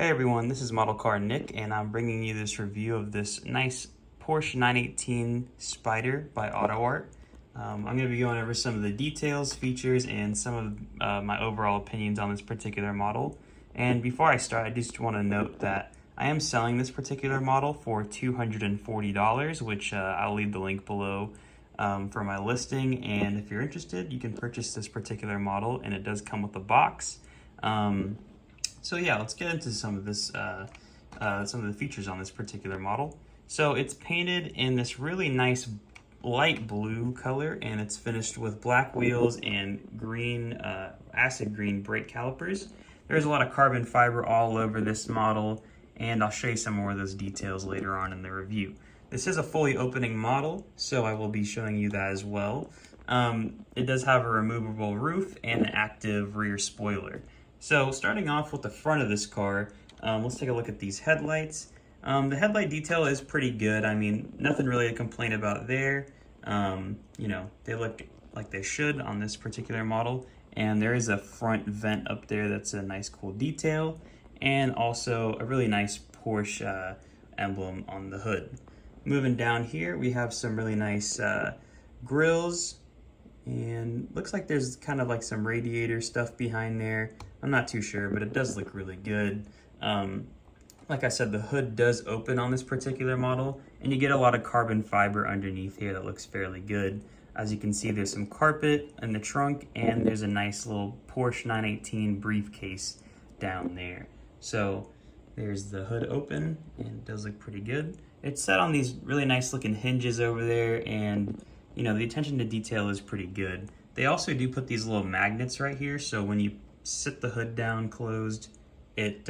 Hey everyone, this is Model Car Nick, and I'm bringing you this review of this nice Porsche 918 Spider by Autoart. I'm going to be going over some of the details, features, and some of my overall opinions on this particular model. And before I start, I just want to note that I am selling this particular model for $240, which I'll leave the link below for my listing. And if you're interested, you can purchase this particular model, and it does come with a box. So yeah, let's get into some of this, some of the features on this particular model. So it's painted in this really nice light blue color, and it's finished with black wheels and green, acid green brake calipers. There's a lot of carbon fiber all over this model, and I'll show you some more of those details later on in the review. This is a fully opening model, so I will be showing you that as well. It does have a removable roof and an active rear spoiler. So starting off with the front of this car, let's take a look at these headlights. The headlight detail is pretty good. I mean, nothing really to complain about there. You know, they look like they should on this particular model. And there is a front vent up there that's a nice cool detail. And also a really nice Porsche emblem on the hood. Moving down here, we have some really nice grills. And looks like there's kind of like some radiator stuff behind there. I'm not too sure, but it does look really good. Like I said, the hood does open on this particular model, and you get a lot of carbon fiber underneath here that looks fairly good. As you can see, there's some carpet in the trunk, and there's a nice little Porsche 918 briefcase down there. So there's the hood open, and it does look pretty good. It's set on these really nice looking hinges over there, and you know, the attention to detail is pretty good. They also do put these little magnets right here, so when you sit the hood down closed, it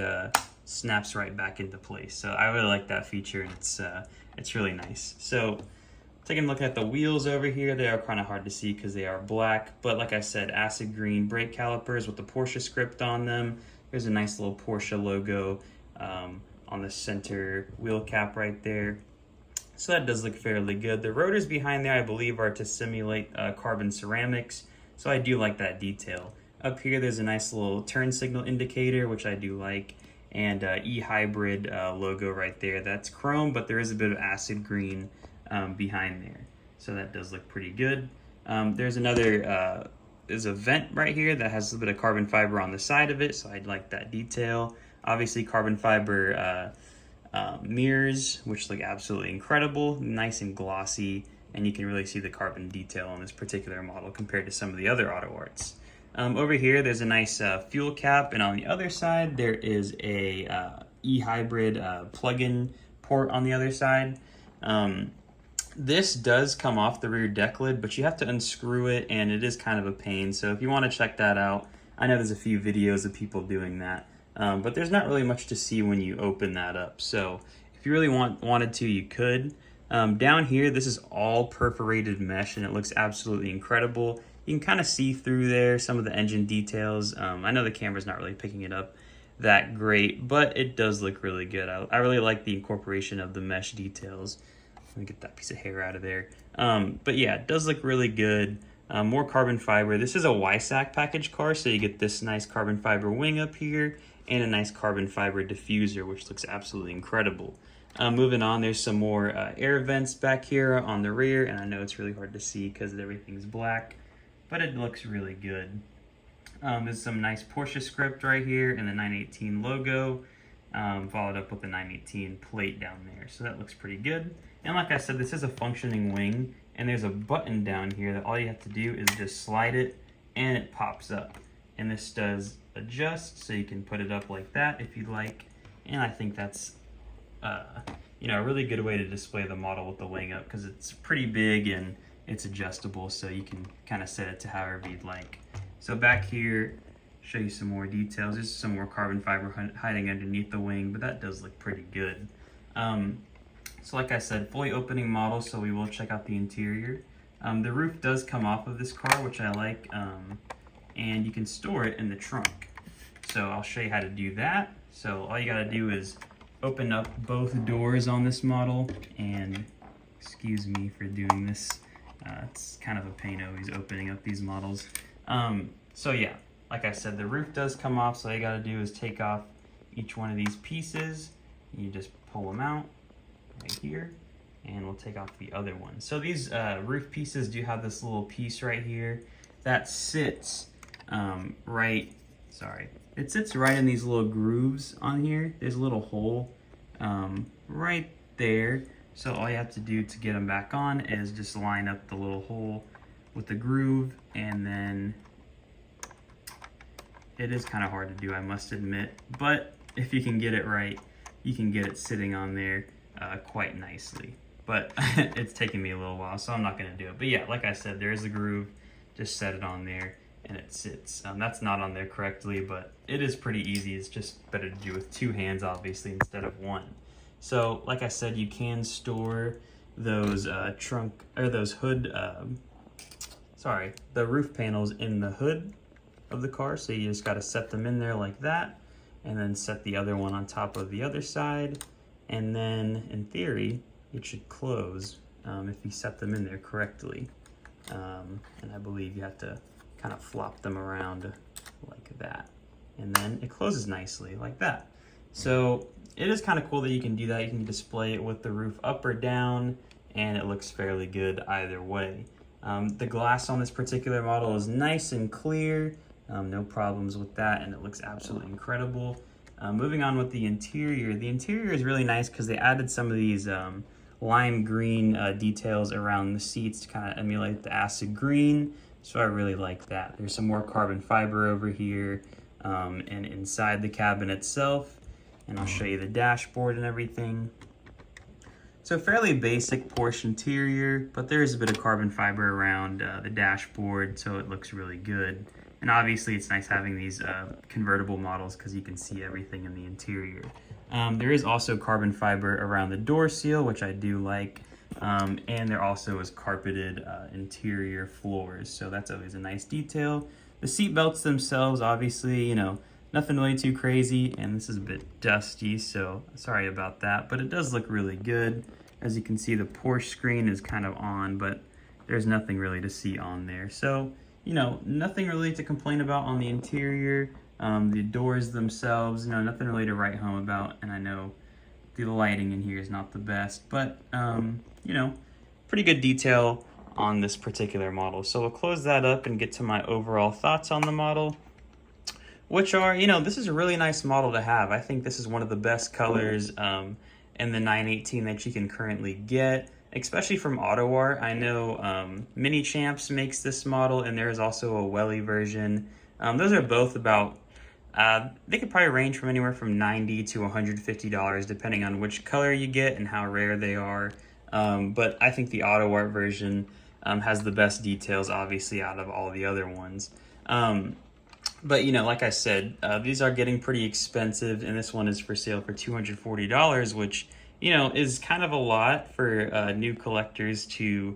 snaps right back into place. So I really like that feature. It's really nice. So taking a look at the wheels over here, they are kind of hard to see because they are black, but like I said, acid green brake calipers with the Porsche script on them. There's a nice little Porsche logo on the center wheel cap right there. So that does look fairly good. The rotors behind there, I believe, are to simulate carbon ceramics, so I do like that detail. Up here, there's a nice little turn signal indicator, which I do like, and e-hybrid logo right there. That's chrome, but there is a bit of acid green behind there, so that does look pretty good. There's another, there's a vent right here that has a bit of carbon fiber on the side of it, so I like that detail. Obviously, carbon fiber mirrors, which look absolutely incredible, nice and glossy, and you can really see the carbon detail on this particular model compared to some of the other Autoarts. Over here, there's a nice fuel cap, and on the other side, there is a e-hybrid plug-in port on the other side. This does come off the rear deck lid, but you have to unscrew it, and it is kind of a pain. So if you want to check that out, I know there's a few videos of people doing that, but there's not really much to see when you open that up. So if you really wanted to, you could. Down here, this is all perforated mesh, and it looks absolutely incredible. You can kind of see through there some of the engine details. I know the camera's not really picking it up that great, but it does look really good. I really like the incorporation of the mesh details. Let me get that piece of hair out of there. But yeah, it does look really good. More carbon fiber. This is a YSAC package car, so you get this nice carbon fiber wing up here and a nice carbon fiber diffuser, which looks absolutely incredible. Moving on, there's some more air vents back here on the rear, and I know it's really hard to see because everything's black, but it looks really good. There's some nice Porsche script right here and the 918 logo, followed up with the 918 plate down there. So that looks pretty good. And like I said, this is a functioning wing, and there's a button down here that all you have to do is just slide it, and it pops up. And this does adjust, so you can put it up like that if you'd like. And I think that's you know, a really good way to display the model with the wing up, because it's pretty big and it's adjustable, so you can kind of set it to however you'd like. So back here, show you some more details. There's some more carbon fiber hiding underneath the wing, but that does look pretty good. So like I said, fully opening model, so we will check out the interior. The roof does come off of this car, which I like, and you can store it in the trunk. So I'll show you how to do that. So all you gotta do is open up both doors on this model, and excuse me for doing this. It's kind of a pain always opening up these models. So yeah, like I said, the roof does come off, so all you gotta do is take off each one of these pieces. You just pull them out right here, and we'll take off the other one. So these roof pieces do have this little piece right here that sits it sits right in these little grooves on here. There's a little hole right there. So all you have to do to get them back on is just line up the little hole with the groove, and then it is kind of hard to do, I must admit, but if you can get it right, you can get it sitting on there quite nicely. But it's taking me a little while, so I'm not gonna do it. But yeah, like I said, there is a groove, just set it on there and it sits. That's not on there correctly, but it is pretty easy. It's just better to do with two hands, obviously, instead of one. So like I said, you can store those the roof panels in the hood of the car. So you just got to set them in there like that, and then set the other one on top of the other side, and then in theory it should close if you set them in there correctly. And I believe you have to kind of flop them around like that, and then it closes nicely like that. So it is kind of cool that you can do that. You can display it with the roof up or down, and it looks fairly good either way. The glass on this particular model is nice and clear, no problems with that, and it looks absolutely incredible. Moving on with the interior is really nice because they added some of these lime green details around the seats to kind of emulate the acid green, so I really like that. There's some more carbon fiber over here and inside the cabin itself, and I'll show you the dashboard and everything. So fairly basic Porsche interior, but there is a bit of carbon fiber around the dashboard, so it looks really good. And obviously it's nice having these convertible models because you can see everything in the interior. There is also carbon fiber around the door seal, which I do like. And there also is carpeted interior floors, so that's always a nice detail. The seat belts themselves, obviously, you know, nothing really too crazy, and this is a bit dusty, so sorry about that, but it does look really good. As you can see, the Porsche screen is kind of on, but there's nothing really to see on there. So, you know, nothing really to complain about on the interior. The doors themselves, you know, nothing really to write home about, and I know the lighting in here is not the best, but, you know, pretty good detail on this particular model. So we'll close that up and get to my overall thoughts on the model, which are, you know, this is a really nice model to have. I think this is one of the best colors in the 918 that you can currently get, especially from Autoart. I know Mini Champs makes this model, and there is also a Welly version. Those are both about, they could probably range from anywhere from $90 to $150, depending on which color you get and how rare they are. But I think the Autoart version has the best details, obviously, out of all the other ones. But, you know, like I said, these are getting pretty expensive, and this one is for sale for $240, which, you know, is kind of a lot for new collectors to,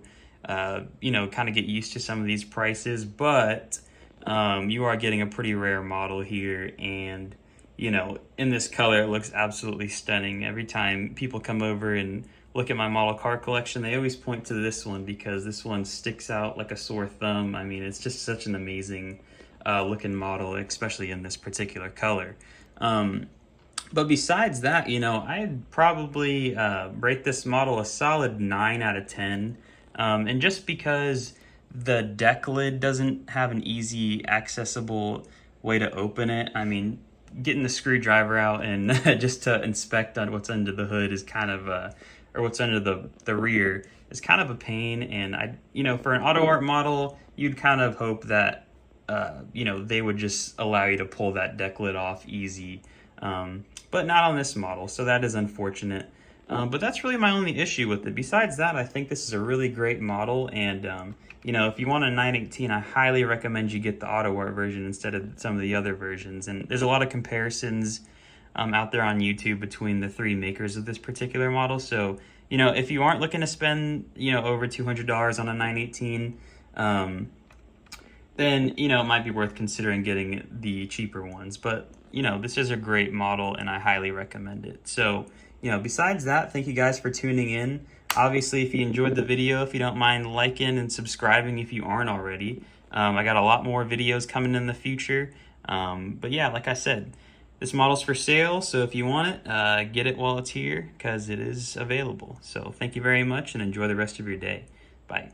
you know, kind of get used to some of these prices. But you are getting a pretty rare model here, and, you know, in this color, it looks absolutely stunning. Every time people come over and look at my model car collection, they always point to this one because this one sticks out like a sore thumb. I mean, it's just such an amazing looking model, especially in this particular color. But besides that, you know, I'd probably rate this model a solid 9 out of 10. And just because the deck lid doesn't have an easy accessible way to open it, I mean, getting the screwdriver out and just to inspect on what's under the hood is kind of or what's under the rear is kind of a pain. And you know, for an Autoart model, you'd kind of hope that you know, they would just allow you to pull that deck lid off easy, but not on this model, so that is unfortunate. But that's really my only issue with it. Besides that, I think this is a really great model, and you know, if you want a 918, I highly recommend you get the Autoart version instead of some of the other versions. And there's a lot of comparisons out there on YouTube between the three makers of this particular model. So, you know, if you aren't looking to spend, you know, over $200 on a 918, then, you know, it might be worth considering getting the cheaper ones. But, you know, this is a great model, and I highly recommend it. So, you know, besides that, thank you guys for tuning in. Obviously, if you enjoyed the video, if you don't mind liking and subscribing if you aren't already. I got a lot more videos coming in the future. But yeah, like I said, This model's for sale, so if you want it, get it while it's here because it is available. So thank you very much and enjoy the rest of your day. Bye.